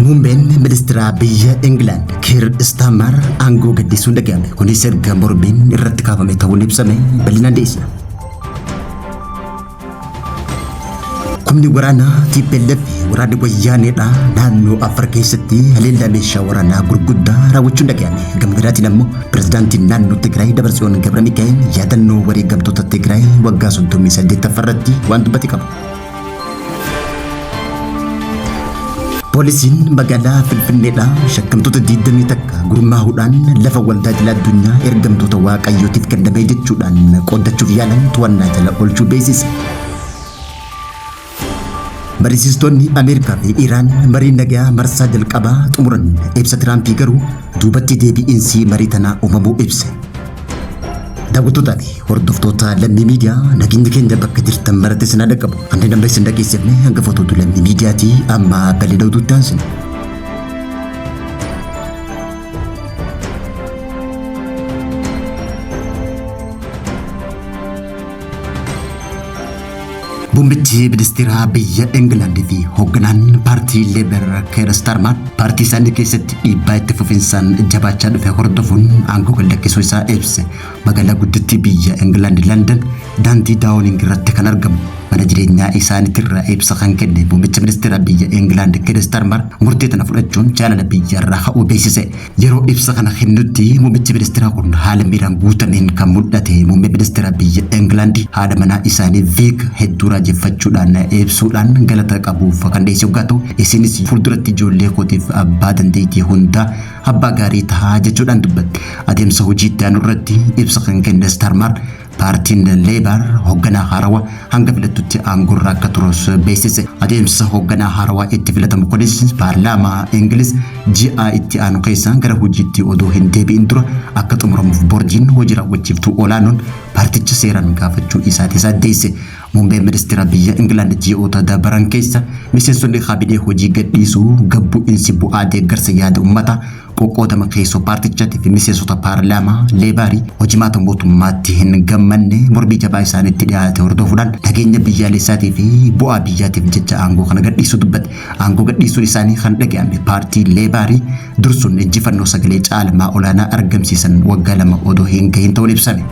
Muummeen ministeera biyya England Keir Starmer aangoo gaddisuun dhaga'ame. Kunis erga mormiin irratti kaafame ta'uun ibsame. Bal'inaan dhiyeessina. Humni waraanaa TPLF waraanni wayyaaneedha naannoo Afar keessatti haleellaa meeshaa waraanaa gurguddaa raawwachuun dhaga'ame. Gama biraatiin ammoo pirezidaantiin naannoo Tigraay Dabratsiyoon Gabramikaa'el yaadannoo wareegamtoota Tigraay waggaa 38 irratti waan dubbate qaba. Poolisiin magaalaa Finfinneedha shakkamtoota 20 takka gurmaa'uudhaan lafa waldaa idil addunyaa ergamtoota waaqayyootiif kenname jechuudhaan qoodachuuf yaalan to'annaa jala oolchuu beeksise. Mariisistoonni Ameerikaa fi Iraan marii nagaa marsaa jalqabaa xumuran. Ibsa Tiraampii garuu duubatti deebi'iinsi marii tanaa uumamuu ibse. Daawwattootaa fi hordoftoota lammii miidiyaa nageenyi keenya bakka jirtan maratti sinaa dhaqqabu. Kanneen nama isin dhageessifne hangafoota lammii miidiyaatii amma bal'ina oduutti aansina. Muummichi ministeera biyya England fi hoogganaan paartii Leebar Keir Starmer paartii isaanii keessatti dhiibbaa itti fufinsaan jabaachaa dhufe hordofuun aangoo gadhiisuu isaa ibse. Magaalaa guddittii biyya England London daandii Downing irratti kan argamu mana jireenyaa isaaniitirraa ibsa kan kenne muummichi ministeera biyya England Keir Starmer murtee tana fudhachuun jaalala biyyarraa ka'uu beeksise. Yeroo ibsa kana kennutti muummichi ministeera kun haala miiraan guutameen kan mul'ate. Muummee ministeera biyya England haadha manaa isaanii Viik hedduu raajeffachuudhaan ibsuudhaan galata qabuuf kan dhiyeesse yoo ta'u, isinis fuulduratti ijoollee kootiif abbaa dandeettii hundaa abbaa gaarii tahaa jechuudhaan dubbate. Adeemsa hojii itti aanu irratti ibsa kan kenne Starmer paartiin Leebar hoogganaa haarawaa hanga filatutti aangorra akka turus beeksise. Adeemsa hoogganaa haarawaa itti filatamu kunis paarlaamaa Ingiliz ji'a itti aanu keessaa gara hojiitti odoo hin deebi'in dura akka xumuramuuf boordiin hojii raawwachiiftuu olaanoon paarticha seeraan gaafachuu isaatiis addeesse. Muummeen ministeera biyya England ji'oota dabaran keessa miseensonni kaabinee hojii gadhiisuu gabbu'insi bu'aa deeggarsa yaada uummataa qoqqoodama keessoo paartichaatti fi miseensota paarlaamaa Leebarii hojimaata mootummaatti hin gammanne mormii jabaa isaanitti dhiyaate hordofuudhaan nageenya biyyaalessaatii fi bu'aa biyyaatiif jecha aangoo kana gadhiisuu dubbate. Aangoo gadhiisuun isaanii kan dhaga'ame paartii Leebarii dursuun injifannoo sagalee caalamaa olaanaa argamsiisan waggaa 2 odoo hin gahin ta'uun ibsame.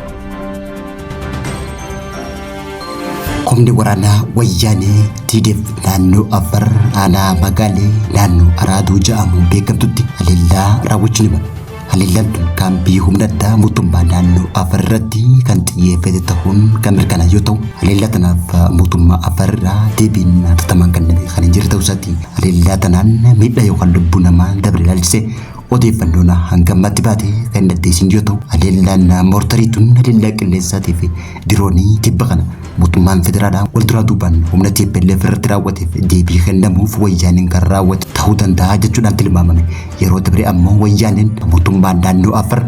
Humni waraanaa wayyaanee TDF naannoo Afar aanaa magaalee naannoo Araaduu jedhamuun beekamtutti haleellaa raawwachuu hima. Haleellaan tun kaampii humna addaa mootummaa naannoo Afar irratti kan xiyyeeffate ta'uun kan mirkanaa'e yoo ta'u, haleellaa tanaaf mootummaa Afar irraa deebiin hatattamaan kenname kan hin jirre ta'uu isaati. Haleellaa tanaan miidhaa yookaan lubbuu namaa dabre ilaalchisee odeeffannoon hanga ammatti baate kan addeessin yoo ta'u, haleellaan moortariituun haleellaa qilleensaatii fi diroonii tibba kana mootummaan federaalaa wal duraa duubaan humna TPLF irratti raawwateef deebii kennamuuf wayyaaniin kan raawwate ta'uu danda'a jechuudhaan tilmaamame. Yeroo dabre ammoo wayyaaniin mootummaan naannoo Afar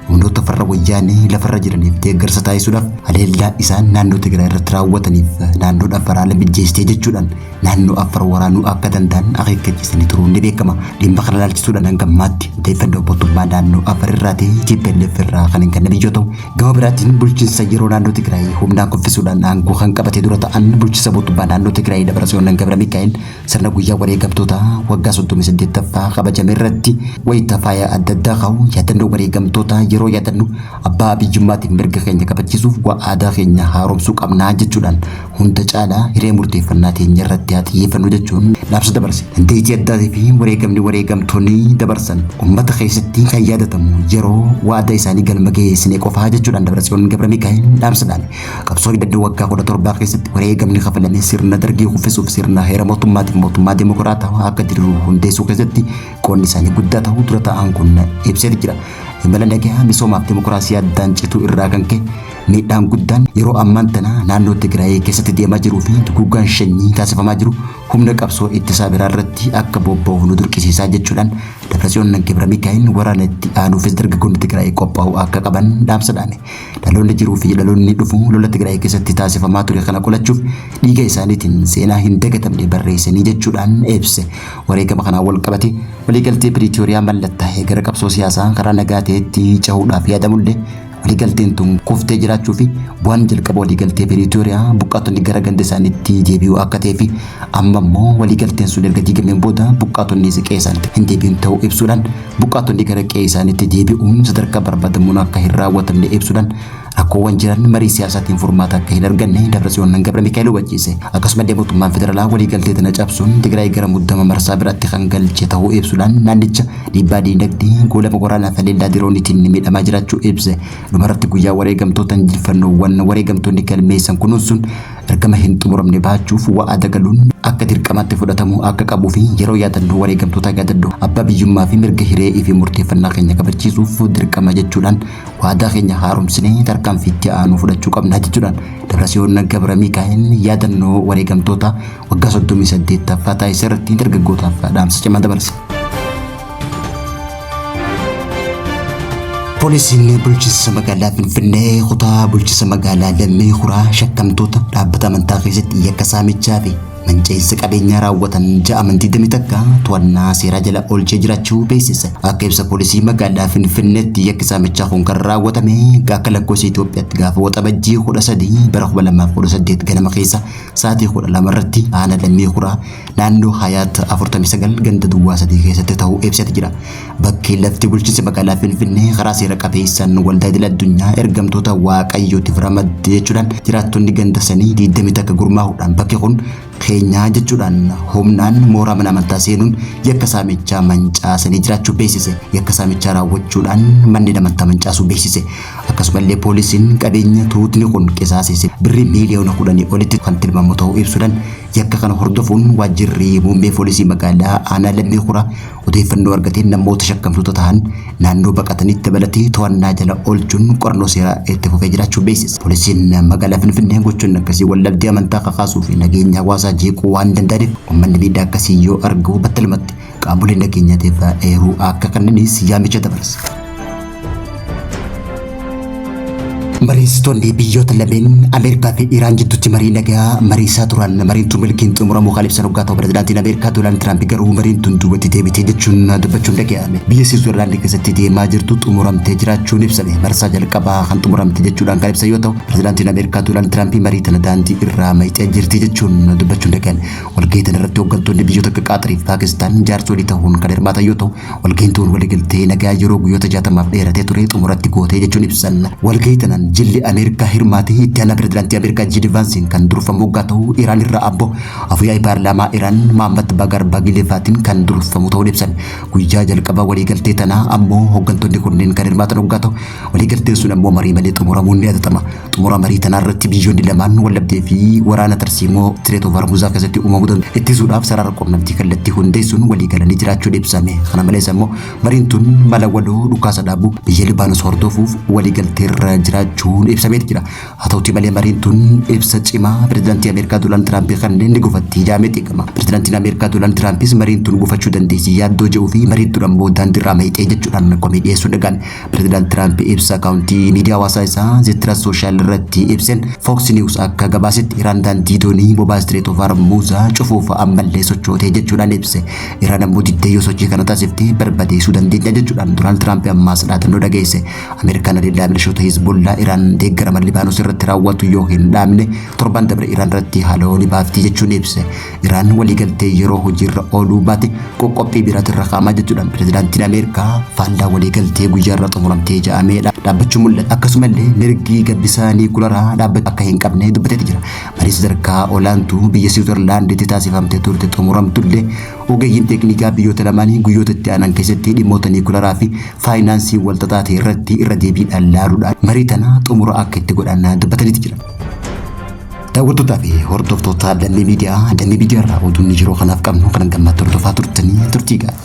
humnoota farra wayyaanii lafarra jiraniif deeggarsa taasisuudhaaf haleellaa isaan naannoo Tigraay irratti raawwataniif naannoo Afar haala mijeessitee jechuudhaan naannoo Afar waraanuu akka danda'an akeekkachiisanii turuun ni beekama. Dhimma kana ilaalchisuudhaan hanga ammaatti odeeffannoo mootummaa naannoo Afar irraa ta'ee TPLF irraa kan hin kenname yoo ta'u, gama biraatiin bulchiinsa yeroo naannoo Tigraay humnaan kuffisuudhaan aangoo kan qabatee dura ta'an bulchiinsa mootummaa naannoo Tigraay Dabratsiyoon Gabramikaa'el sirna guyyaa wareegamtoota waggaa 38ffaa kabajame irratti wayita faaya adda addaa qabu yaadannoo wareegamtoota yeroo yaadannu abbaa biyyummaatiif mirga keenya kabachiisuuf aadaa keenya haaromsuu qabnaa jechuudhaan hunda caalaa hiree murteeffannaa teenya irratti haa xiyyeeffannu jechuun dhaamsa dabarse. Dandeettii addaatii fi wareegamtoonni dabarsan uummata keessatti kan yaadatamu yeroo waadaa isaanii galma geessine qofaa jechuudhaan Dabratsiyoon Gabramikaa'el dhaamsadhaan qabsoo hidhannoo waggaa 17 keessatti wareegamni kafalame sirna dargii kuffisuuf sirna heera mootummaatiif mootummaa dimokiraataa akka diriiru hundeessuu keessatti qoonni isaanii guddaa ta'uu dura ta'an kun ibsee jira. Imala nagaa misoomaaf dimokiraasii addaan cituu irraa kan ka'e miidhaan guddaan yeroo ammaan tana naannoo Tigraay keessatti deemaa jiruu fi duguuggaan shanyii taasifamaa jiru humna qabsoo ittisaa biraa irratti akka bobba'u nu dirqisiisaa jechuudhaan Dabratsiyoon Gabramikaa'el waraana itti aanuufis dargaggoonni Tigraay qophaa'uu akka qaban dhaamsadhaan. Dhaloonni jiruu fi dhaloonni dhufu lola Tigraay keessatti taasifamaa ture kana qolachuuf dhiiga isaaniitiin seenaa hin dagatamne barreessanii jechuudhaan ibse. Wareegama kanaan wal qabate waliigaltee Piriitooriyaa mallattaa'ee gara qabsoo siyaasaa karaa nagaa ta'etti cehuudhaaf yaadamullee waliigalteen tun kuftee jiraachuu fi bu'aan jalqaba waliigaltee Piriitooriyaa buqqaatonni gara ganda isaaniitti deebi'uu akka ta'ee fi amma immoo waliigalteen sun erga diigameen booda buqqaatonni qe'ee isaaniitti hin deebi'in ta'uu ibsuudhaan buqqaatonni gara qe'ee isaaniitti deebi'uun sadarkaa barbaadamuun akka hin raawwatamne ibsuudhaan rakkoowwan jiran marii siyaasaatiin furmaata akka hin arganne Dabratsiyoon Gabra Mikaa'el hubachiise. Akkasumas mootummaan federaalaa waliigaltee tana cabsuun Tigraay gara muddama marsaa biraatti kan galche ta'uu ibsuudhaan naannicha dhiibbaa diinagdee goolama waraanaa fi haleellaa dirooniitiin miidhamaa jiraachuu ibse. Dhumarratti guyyaa wareegamtoota injifannoowwan wareegamtoonni galmeessan kunuunsuun ergama hin xumuramne baachuuf wa'ada galuun akka dirqamaatti fudhatamuu akka qabuu fi yeroo yaadannoo wareegamtoota yaadaddu abbaa biyyummaa fi mirga hiree fi murteeffannaa keenya kabachiisuuf dirqama jechuudhaan waadaa keenya haaromsinee tarkaanfiitti aanu fudhachuu qabna jechuudhaan Dabratsiyoon Gabra Mikaa'el yaadannoo wareegamtoota waggaa 38ffaa taasise irratti dargaggootaaf dhaamsa cimaa dabarse. Poolisiin bulchiinsa magaalaa Finfinnee kutaa bulchiinsa magaalaa Lammii Huraa shakkamtoota dhaabbata amantaa keessatti yakka saamichaa fi mancaa'insa qabeenyaa raawwatan ja'aman 21 to'annaa seeraa jala oolchee jiraachuu beeksise. Akka ibsa poolisii magaalaa Finfinneetti yakki saamichaa kun kan raawwatame akka lakkoofsa Itoophiyaatti gaafa waxabajjii 13 bara 2018 ganama keessa sa'aatii 12 irratti aanaa Lammii Huraa naannoo Hayaat 49 ganda duwwaa 3 keessatti ta'uu ibsate jira. Bakki lafti bulchiinsa magaalaa Finfinnee karaa seera qabeessaan waldaa idil addunyaa ergamtoota waaqayyootiif ramadde jechuudhaan jiraattonni ganda sanii 20 akka gurmaa'uudhaan bakki kun keenyaa jechuudhaan humnaan mooraa mana amantaa seenuun yakka saamichaa mancaasanii jiraachuu beeksise. Yakka saamichaa raawwachuudhaan manneen amantaa mancaasuu beeksise. Akkasumallee poolisiin qabeenya tuutni kun qisaasise birrii miiliyoona 10 olitti kan tilmaamu ta'uu ibsuudhaan yakka kana hordofuun waajjirri muummee poolisii magaalaa aanaa Lammii Huraa odeeffannoo argateen namoota shakkamtoota ta'an naannoo baqatanitti dabalatee to'annaa jala oolchuun qorannoo seeraa itti fufee jiraachuu beeksise. Poolisiin magaalaa Finfinnee gochoonni akkasii wallabdee amantaa kakaasuu fi nageenya hawaasaa jeequu waan danda'aniif uummanni miidhaa akkasii yoo argu battalumatti qaamoleen nageenyaatiif eeruu akka kennanis yaamicha dabarse. Mariisitoonni biyyoota lameen Ameerikaa fi Iraan jidduutti marii nagaa mariisaa turan mariin tun milkiin xumuramuu ibsan hoggaa ta'u pirezidaantiin Ameerikaa Doonaald Tiraamp garuu mariin tun duubatti deebitee jechuun dubbachuun dhaga'ame. Biyya Siwiizerlaand keessatti deemaa jirtu xumuramtee jiraachuun ibsame. Marsaa jalqabaa kan xumuramte jechuudhaan kan ibsan yoo ta'u pirezidaantiin Ameerikaa Doonaald Tiraamp marii tana daandii irraa mayxee jirti jechuun dubbachuun dhaga'ame. Walgahii tana irratti hooggantoonni biyyoota akka Qaatarii fi Paakistaan jaarsolii ta'uun kan hirmaatan yoo ta'u walgahiin tun waliigaltee nagaa yeroo guyyoota 60 dheeratee ture xumuratti gootee jechuun ibsan. Walgahii tanan jilli Ameerikaa hirmaatee itti aanaa pirezidaantii Ameerikaa J.D. Vansiin kan durfamu hoggaa ta'u Iraan irraa abbo afyaa'ii paarlaamaa Iraan Mohammad Bagar Bagilifaatiin kan durfamu ta'uu ibsan. Guyyaa jalqabaa waliigaltee tanaa ammoo hooggantoonni kunneen kan hirmaatan hoggaa ta'u waliigalteen sun ammoo marii malee xumuramuun ni yaadatama. Xumura marii tanaa irratti biyyoonni lamaan wallabdee fi waraana tarsiimoo Strait of Hormuz keessatti uumamuu danda'u ittisuudhaaf sarara quunnamtii kallattii hundeessuun waliigalanii jiraachuun ibsame. Kana malees ammoo mariin tun mala waloo dhukaasa dhaabuu biyya Libaanos hordofuuf waliigalteerra jiraachuun ibsamee jira. Haa ta'uutii malee mariin tun ibsa cimaa pirezidaantii Ameerikaa Doonaald Tiraamp kanneen ni gufatti jaamee xiqqama. Pirezidaantiin Ameerikaa Doonaald Tiraampis mariin tun gufachuu dandeessi yaaddoo jedhuu fi mariin tun ammoo daandii irraa mayxee jechuudhaan komii dhiyeessuu dhagaan. Pirezidaant Tiraamp ibsa akaawuntii miidiyaa hawaasaa isaa Zeetira Sooshaal irratti ibseen Fox News akka gabaasetti Iraan daandii doonii bobaa Strait of Hormuz cufuuf ammallee sochootee jechuudhaan ibse. Iraan ammoo diddee yoo sochii kana taasiftee barbadeessuu dandeenya jechuudhaan Doonaald Tiraamp ammaas dhaadannoo dhageesse. Ameerikaan haleellaa milishoota Hizbollaa Iraan deeggaraman Libaanos irratti raawwatu yoo hin dhaabne torban dabre Iraan irratti haaloo ni baafti jechuun ibse. Iraan waliigaltee yeroo hojiirra ooluu baate qoqqophii biraatirra kaamaa jechuudhaan pirezidaantiin Ameerikaa faallaa waliigaltee guyyaarra xumuramtee ja'amee dhaabbachuu mul'ata. Akkasumallee mirgi gabbisaa niikuleeraa dhaabbachuu akka hin qabne dubbateeti jira. Marii sadarkaa olaantuu biyya Siwiizerlaanditti taasifamtee turte xumuramtullee ogeeyyiin teeknikaa biyyoota lamaanii guyyoota itti aanan keessatti dhimmoota niikuleeraa fi faayinaansii walxaxaa ta'e irratti irra deebiidhaan laaluudhaan marii tana xumura akka itti godhan dubbataniiti jira. Daawwattootaa fi hordoftoota Dammee Miidiyaa irraa oduun yeroo kanaaf qabnu kan gammachuun hordofaa turtanii turtii gaarii.